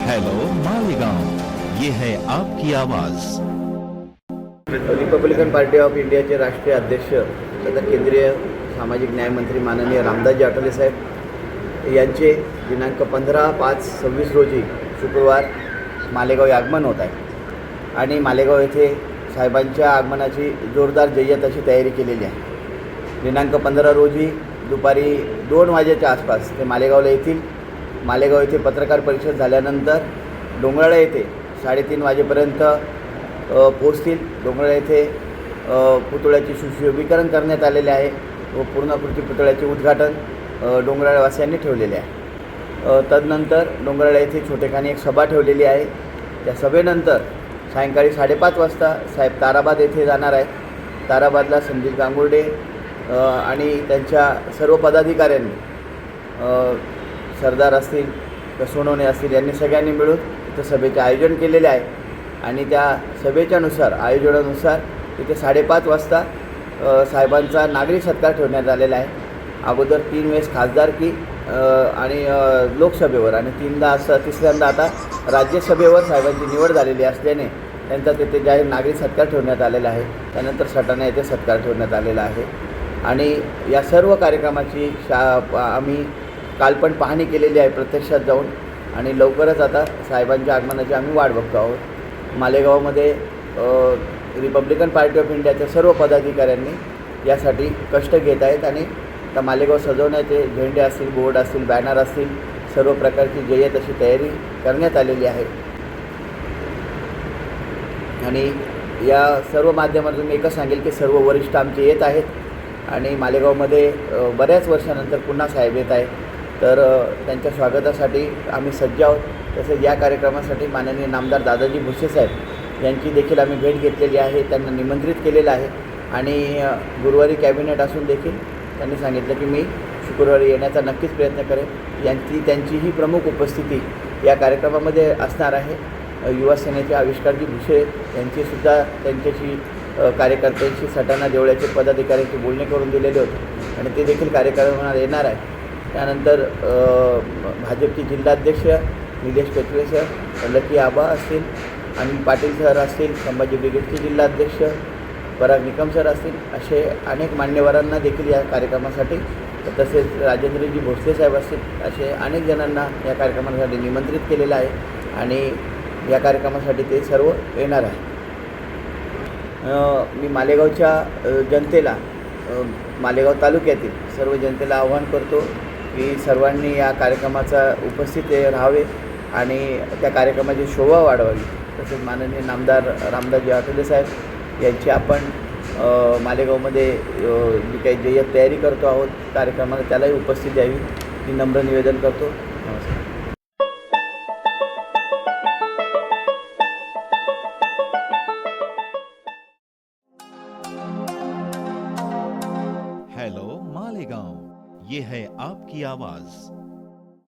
Hello Malegaon, ये है आपकी आवाज। रिपब्लिकन पार्टी ऑफ इंडियाचे राष्ट्रीय अध्यक्ष तथा केंद्रीय सामाजिक न्याय मंत्री माननीय रामदासजी आठवले साहेब यांचे दिनांक 15/5/26 रोजी शुक्रवार मालेगाव आगमन होत आहे आणि मालेगाव येथे साहेबांच्या आगमनाची जोरदार जय्यत अशी तयारी केलेली आहे। दिनांक 15 रोजी दुपारी 2 वाजेच्या आसपास ते मालेगावला येतील। मालेगाव येथे पत्रकार परिषद झाल्यानंतर डोंगराळा येथे 3:30 वाजेपर्यंत पोहोचतील। डोंगराळा येथे पुतळ्याचे सुशोभीकरण करण्यात आलेले आहे व पूर्णाकृती पुतळ्याचे उद्घाटन डोंगराळवासियांनी ठेवलेले आहे। तदनंतर डोंगराळा येथे छोटेखानी एक सभा ठेवलेली आहे। त्या सभेनंतर सायंकाळी 5:30 वाजता साहेब ताराबाद येथे जाणार आहेत। ताराबादला संदीप गांगुर्डे आणि त्यांच्या सर्व पदाधिकाऱ्यांनी सरदार असतील सोनवणे असतील यांनी सगळ्यांनी मिळून इथं सभेचे आयोजन केलेले आहे आणि त्या सभेच्यानुसार आयोजनानुसार इथे 5:30 वाजता साहेबांचा नागरिक सत्कार ठेवण्यात आलेला आहे। अगोदर 3 वेळेस खासदारकी आणि लोकसभेवर आणि तिसऱ्यांदा आता राज्यसभेवर साहेबांची निवड झालेली असल्याने त्यांचा तिथे जाहीर नागरिक सत्कार ठेवण्यात आलेला आहे। त्यानंतर सटाणा येथे सत्कार ठेवण्यात आलेला आहे आणि या सर्व कार्यक्रमाची आम्ही काल पण पाहणी केलेली आहे प्रत्यक्षात जाऊन आणि लवकरच आता साहेबांच्या आगमनाची आम्ही वाट बघतो आहोत। मालेगावमध्ये रिपब्लिकन पार्टी ऑफ इंडियाच्या सर्व पदाधिकाऱ्यांनी यासाठी कष्ट घेत आहेत आणि आता मालेगाव सजवण्याचे झेंडे असतील, बोर्ड असतील, बॅनर असतील, सर्व प्रकारची जय्यत अशी तयारी करण्यात आलेली आहे आणि या सर्व माध्यमातून मी एकच सांगेल की सर्व वरिष्ठ आमचे येत आहेत आणि मालेगावमध्ये बऱ्याच वर्षानंतर पुन्हा साहेब येत आहेत, तर त्यांच्या स्वागतासाठी आम्ही सज्ज आहोत। तसेच या कार्यक्रमासाठी माननीय नामदार दादाजी भुसे साहेब यांची देखील आम्ही भेट घेतलेली आहे, त्यांना निमंत्रित केलेलं आहे आणि गुरुवारी कॅबिनेट असून देखील त्यांनी सांगितलं की मी शुक्रवारी येण्याचा नक्कीच प्रयत्न करेन। त्यांचीही प्रमुख उपस्थिती या कार्यक्रमामध्ये असणार आहे। युवा सेनेचे आविष्कारजी भुसे यांचीसुद्धा त्यांच्याशी कार्यकर्त्यांशी सटाणा देवळ्याचे पदाधिकाऱ्यांशी बोलणे करून दिलेले होते आणि ते देखील कार्यक्रमाला येणार आहे। त्यानंतर भाजपचे जिल्हाध्यक्ष निलेश कचरे सर, लकी आबा असतील, अनिल पाटील सर असतील, संभाजी ब्रिगेडचे जिल्हाध्यक्ष पराग निकम सर असतील, असे अनेक मान्यवरांना देखील या कार्यक्रमासाठी, तसेच राजेंद्रजी भोसले साहेब असतील, असे अनेक जणांना या कार्यक्रमासाठी निमंत्रित केलेलं आहे आणि या कार्यक्रमासाठी ते सर्व येणार आहे। मी मालेगावच्या जनतेला, मालेगाव तालुक्यातील सर्व जनतेला आवाहन करतो की सर्वांनी या कार्यक्रमाचा उपस्थित राहावे आणि त्या कार्यक्रमाची शोभा वाढवावी। तसेच माननीय नामदार रामदासजी आठवले साहेब यांची आपण मालेगावमध्ये जी काही जय्यत तयारी करतो आहोत कार्यक्रमाला, त्यालाही उपस्थित द्यावी ही नम्र निवेदन करतो। नमस्कार। हेलो मालेगांव, ये है आपकी आवाज।